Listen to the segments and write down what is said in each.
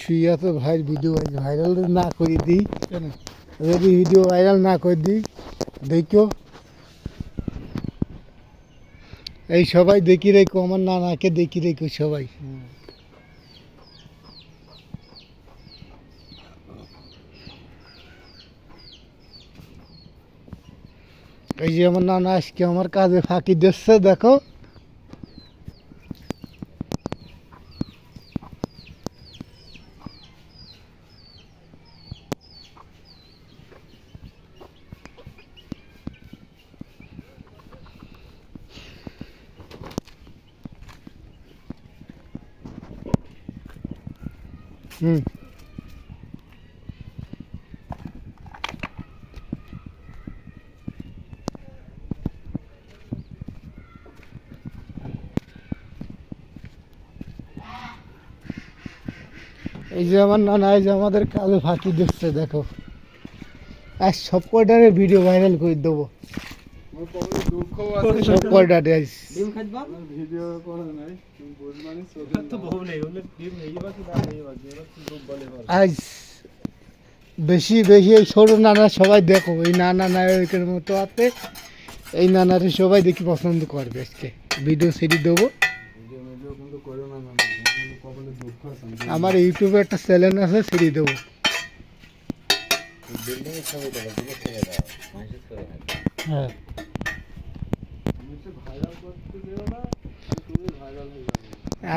শুইয়া তো ভাই ভিডিও ভাইরাল না করে দিই, যদি ভিডিও ভাইরাল না করে দিই দেখো এই সবাই দেখি রেখো, আমার নানাকে দেখি রেখো সবাই। এই যে আমার নানা আজকে আমার কাজে ফাঁকি দিচ্ছে দেখো। হুম, এই যে আমার নানা এই যে আমাদের কাজে ফাঁকি দিচ্ছে দেখো, আজ সব কয়টারে ভিডিও ভাইরাল করে দেবো, সব কয়টারে আজ আজ বেশি বেশি এই ছোট নানা সবাই দেখো, এই নানা নায়কের মতো আছে, এই নানারে সবাই দেখি পছন্দ করবে। আজকে ভিডিও ছেড়ে দেবো, আমার ইউটিউবে একটা চ্যানেল আছে ছেড়ে দেবো। হ্যাঁ,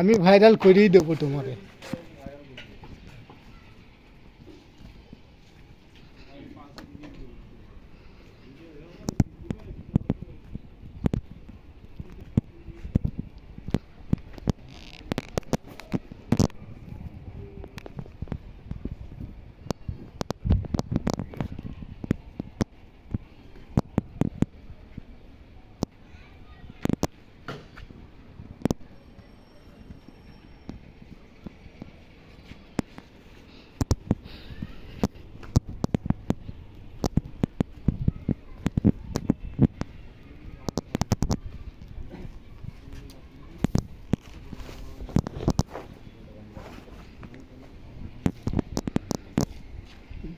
আমি ভাইরাল করেই দেবো তোমাকে।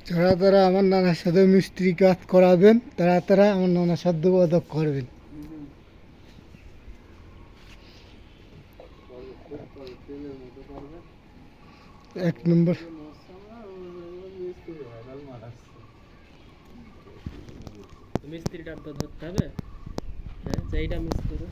যারা তারা আমার নানার সাথে মিস্ত্রি কাজ করাবেন, তারা তারা আমার নানার সাথে যোগাযোগ করবেন। এক নম্বর মিস্ত্রিটার তো ধরতে হবে, হ্যাঁ সেইটা মিস করো।